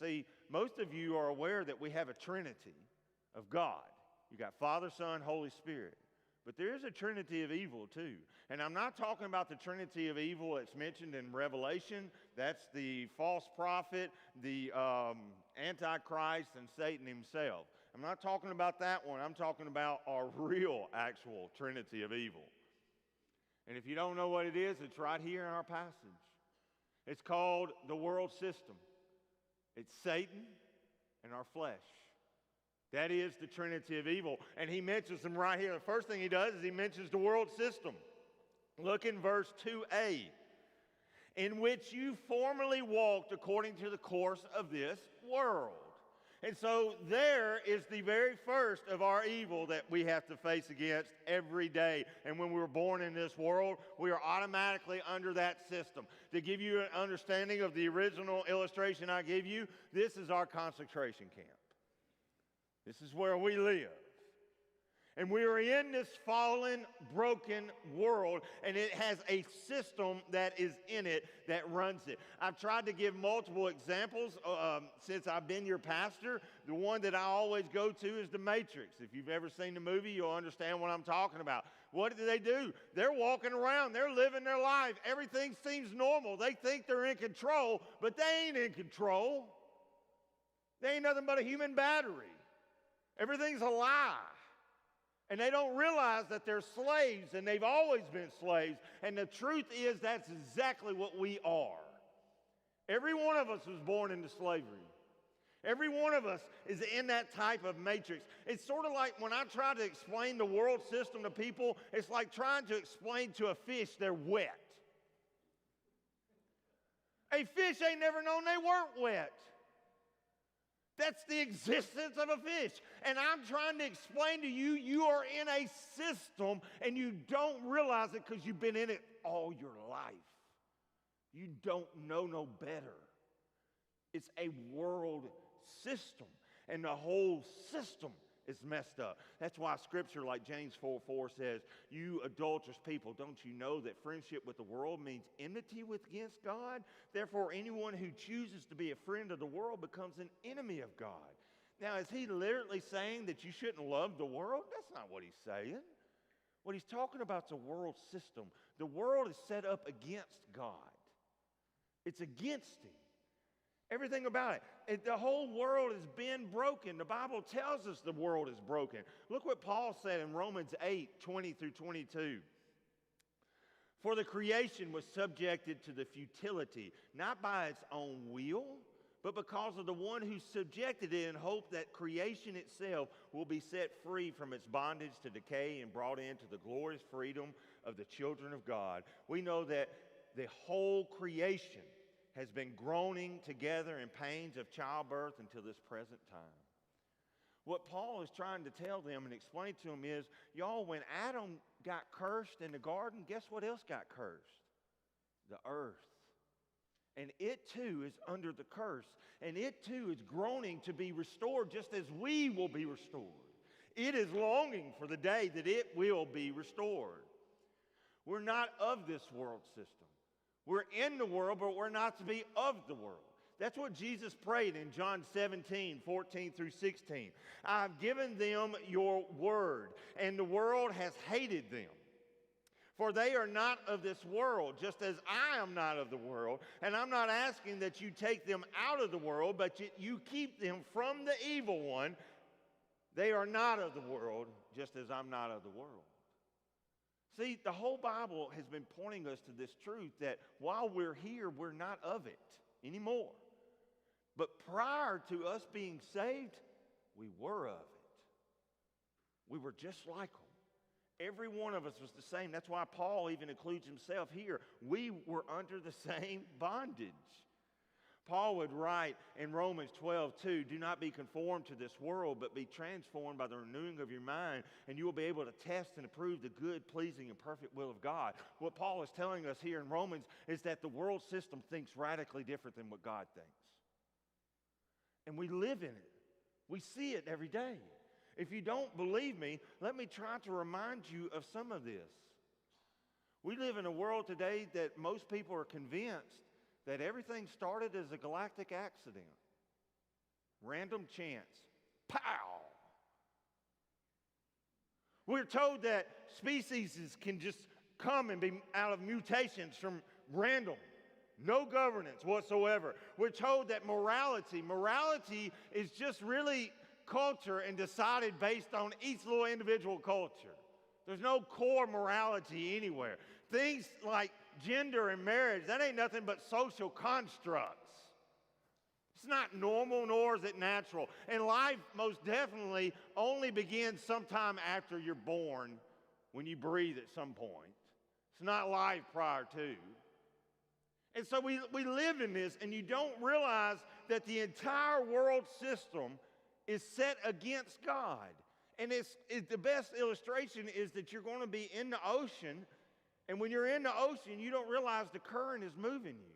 See, most of you are aware that we have a Trinity of God. You got Father, Son, Holy Spirit. But there is a trinity of evil too. And I'm not talking about the trinity of evil that's mentioned in Revelation. That's the false prophet, the Antichrist, and Satan himself. I'm not talking about that one. I'm talking about our real, actual trinity of evil. And if you don't know what it is, it's right here in our passage. It's called the world system. It's Satan and our flesh. That is the trinity of evil. And he mentions them right here. The first thing he does is he mentions the world system. Look in verse 2a. In which you formerly walked according to the course of this world. And so there is the very first of our evil that we have to face against every day. And when we were born in this world, we are automatically under that system. To give you an understanding of the original illustration I gave you, this is our concentration camp. This is where we live. And we are in this fallen, broken world, and it has a system that is in it that runs it. I've tried to give multiple examples since I've been your pastor. The one that I always go to is The Matrix. If you've ever seen the movie, you'll understand what I'm talking about. What do? They're walking around. They're living their life. Everything seems normal. They think they're in control, but they ain't in control. They ain't nothing but a human battery. Everything's a lie. And they don't realize that they're slaves, and they've always been slaves. And the truth is that's exactly what we are. Every one of us was born into slavery. Every one of us is in that type of matrix. It's sort of like when I try to explain the world system to people, it's like trying to explain to a fish they're wet. A fish ain't never known they weren't wet. That's the existence of a fish. And I'm trying to explain to you, you are in a system and you don't realize it because you've been in it all your life. You don't know no better. It's a world system, and the whole system is messed up. That's why scripture like James 4:4 says, you adulterous people, don't you know that friendship with the world means enmity against God? Therefore, anyone who chooses to be a friend of the world becomes an enemy of God. Now, is he literally saying that you shouldn't love the world? That's not what he's saying. What he's talking about is a world system. The world is set up against God. It's against him. Everything about it. The whole world has been broken. The Bible tells us the world is broken. Look what Paul said in Romans 8:20 through 22. For the creation was subjected to the futility, not by its own will, but because of the one who subjected it, in hope that creation itself will be set free from its bondage to decay and brought into the glorious freedom of the children of God. We know that the whole creation has been groaning together in pains of childbirth until this present time. What Paul is trying to tell them and explain to them is, y'all, when Adam got cursed in the garden, guess what else got cursed? The earth. And it too is under the curse. And it too is groaning to be restored just as we will be restored. It is longing for the day that it will be restored. We're not of this world system. We're in the world, but we're not to be of the world. That's what Jesus prayed in John 17:14 through 16. I've given them your word, and the world has hated them. For they are not of this world, just as I am not of the world. And I'm not asking that you take them out of the world, but you keep them from the evil one. They are not of the world, just as I'm not of the world. See, the whole Bible has been pointing us to this truth that while we're here, we're not of it anymore. But prior to us being saved, we were of it. We were just like them. Every one of us was the same. That's why Paul even includes himself here. We were under the same bondage. Paul would write in Romans 12:2, do not be conformed to this world, but be transformed by the renewing of your mind, and you will be able to test and approve the good, pleasing, and perfect will of God. What Paul is telling us here in Romans is that the world system thinks radically different than what God thinks. And we live in it. We see it every day. If you don't believe me, let me try to remind you of some of this. We live in a world today that most people are convinced that everything started as a galactic accident. Random chance. Pow! We're told that species can just come and be out of mutations from random. No governance whatsoever. We're told that morality is just really culture and decided based on each little individual culture. There's no core morality anywhere. Things like gender and marriage, that ain't nothing but social constructs. It's not normal, nor is it natural. And life most definitely only begins sometime after you're born, when you breathe at some point. It's not life prior to. And so we live in this, and you don't realize that the entire world system is set against God. And the best illustration is that you're going to be in the ocean, and when you're in the ocean, you don't realize the current is moving you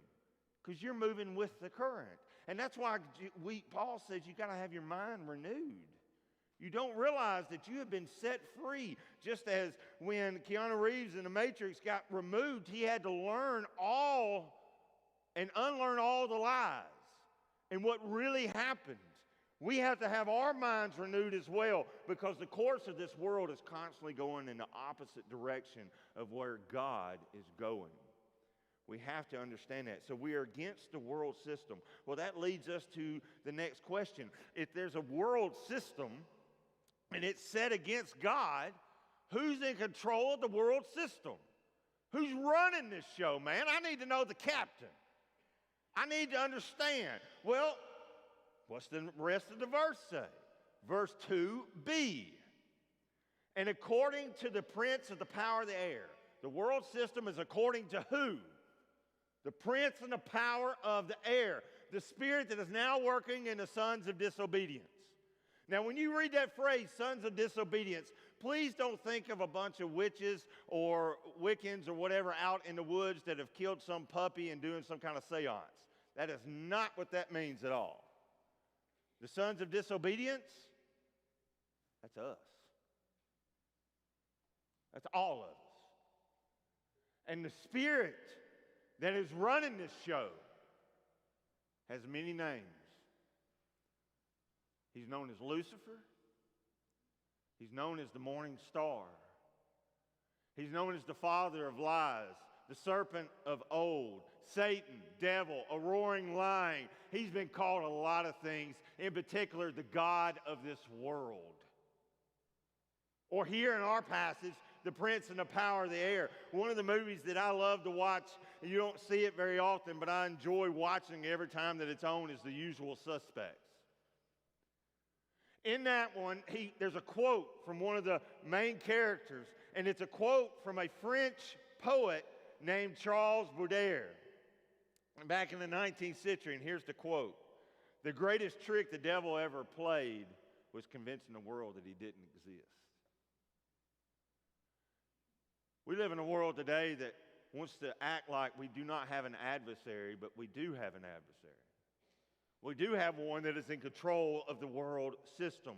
because you're moving with the current. And that's why Paul says you got to have your mind renewed. You don't realize that you have been set free. Just as when Keanu Reeves in The Matrix got removed, he had to learn all and unlearn all the lies and what really happened. We have to have our minds renewed as well, because the course of this world is constantly going in the opposite direction of where God is going. We have to understand that. So we are against the world system. Well, that leads us to the next question. If there's a world system and it's set against God, who's in control of the world system? Who's running this show, man? I need to know the captain. I need to understand. Well, what's the rest of the verse say? Verse 2b. And according to the prince of the power of the air. The world system is according to who? The prince and the power of the air. The spirit that is now working in the sons of disobedience. Now, when you read that phrase, sons of disobedience, please don't think of a bunch of witches or Wiccans or whatever out in the woods that have killed some puppy and doing some kind of seance. That is not what that means at all. The sons of disobedience, that's us. That's all of us. And the spirit that is running this show has many names. He's known as Lucifer. He's known as the morning star. He's known as the father of lies, the serpent of old, Satan, devil, a roaring lion. He's been called a lot of things, in particular the god of this world. Or here in our passage, the prince and the power of the air. One of the movies that I love to watch, and you don't see it very often, but I enjoy watching every time that it's on, is The Usual Suspects. In that one, there's a quote from one of the main characters, and it's a quote from a French poet named Charles Baudelaire back in the 19th century, and here's the quote. The greatest trick the devil ever played was convincing the world that he didn't exist. We live in a world today that wants to act like we do not have an adversary, but we do have an adversary. We do have one that is in control of the world system.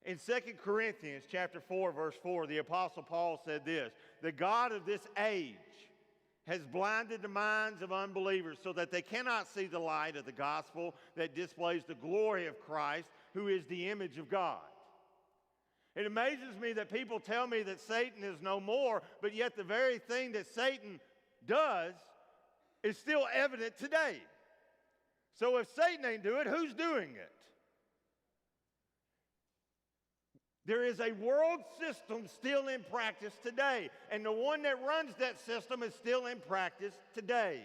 In 2 Corinthians chapter 4, verse 4, the Apostle Paul said this, the God of this age has blinded the minds of unbelievers so that they cannot see the light of the gospel that displays the glory of Christ, who is the image of God. It amazes me that people tell me that Satan is no more, but yet the very thing that Satan does is still evident today. So if Satan ain't doing it, who's doing it? There is a world system still in practice today, and the one that runs that system is still in practice today.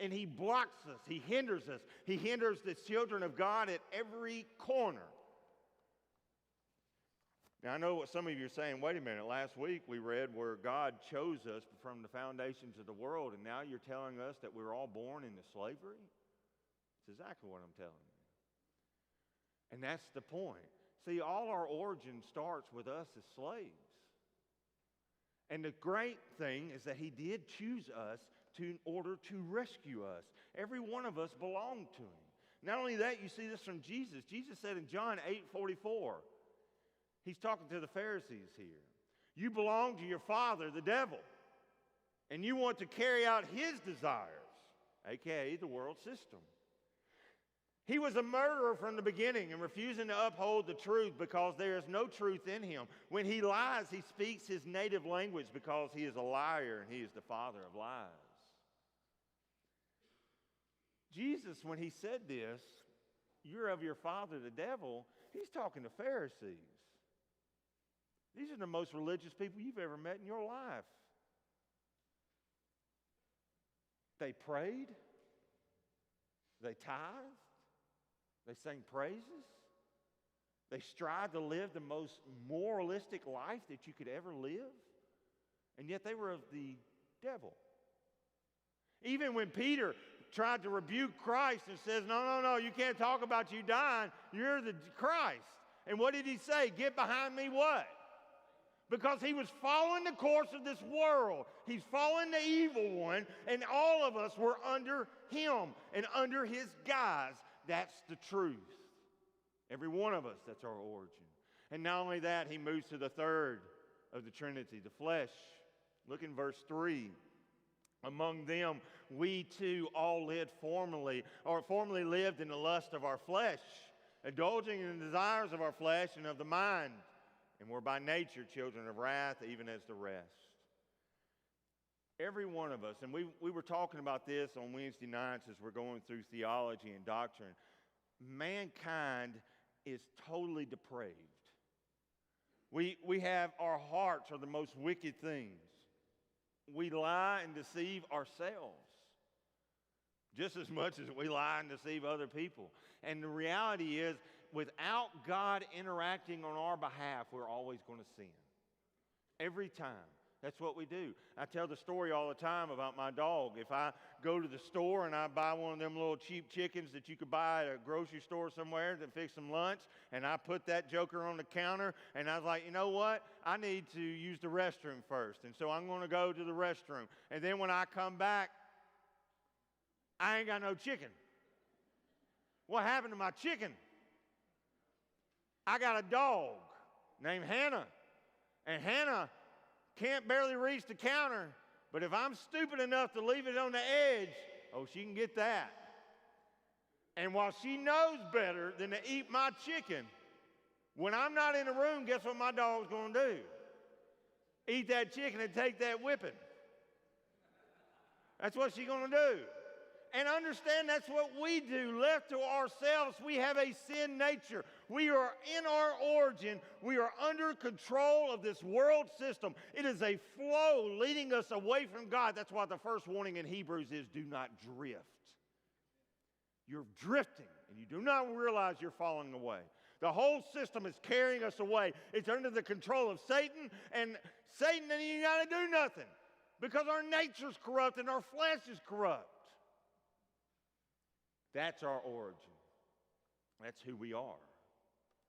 And he blocks us, he hinders us, he hinders the children of God at every corner. Now, I know what some of you are saying, wait a minute, last week we read where God chose us from the foundations of the world, and now you're telling us that we're all born into slavery? It's exactly what I'm telling you. And that's the point. See, all our origin starts with us as slaves. And the great thing is that he did choose us in order to rescue us. Every one of us belonged to him. Not only that, you see this from Jesus. Jesus said in John 8:44, he's talking to the Pharisees here. You belong to your father, the devil, and you want to carry out his desires, aka the world system. He was a murderer from the beginning and refusing to uphold the truth because there is no truth in him. When he lies, he speaks his native language because he is a liar and he is the father of lies. Jesus, when he said this, you're of your father the devil, he's talking to Pharisees. These are the most religious people you've ever met in your life. They prayed. They tithed. They sang praises. They strived to live the most moralistic life that you could ever live. And yet they were of the devil. Even when Peter tried to rebuke Christ and says, no, you can't talk about you dying. You're the Christ. And what did he say? Get behind me what? Because he was following the course of this world. He's following the evil one, and all of us were under him and under his guise. That's the truth. Every one of us, that's our origin. And not only that, he moves to the third of the Trinity, the flesh. Look in verse 3. Among them, we too all formerly lived in the lust of our flesh, indulging in the desires of our flesh and of the mind, and were by nature children of wrath, even as the rest. Every one of us, and we were talking about this on Wednesday nights as we're going through theology and doctrine, mankind is totally depraved. We have, our hearts are the most wicked things. We lie and deceive ourselves just as much as we lie and deceive other people. And the reality is, without God interacting on our behalf, we're always going to sin. Every time. That's what we do. I tell the story all the time about my dog. If I go to the store and I buy one of them little cheap chickens that you could buy at a grocery store somewhere to fix some lunch, and I put that joker on the counter, and I was like, you know what? I need to use the restroom first. And so I'm going to go to the restroom. And then when I come back, I ain't got no chicken. What happened to my chicken? I got a dog named Hannah. And Hannah can't barely reach the counter, but if I'm stupid enough to leave it on the edge, oh, she can get that. And while she knows better than to eat my chicken, when I'm not in the room, guess what my dog's going to do? Eat that chicken and take that whipping. That's what she's going to do. And understand that's what we do. Left to ourselves, we have a sin nature. We are in our origin. We are under control of this world system. It is a flow leading us away from God. That's why the first warning in Hebrews is do not drift. You're drifting, and you do not realize you're falling away. The whole system is carrying us away. It's under the control of Satan, and Satan ain't got to do nothing because our nature's corrupt and our flesh is corrupt. That's our origin. That's who we are.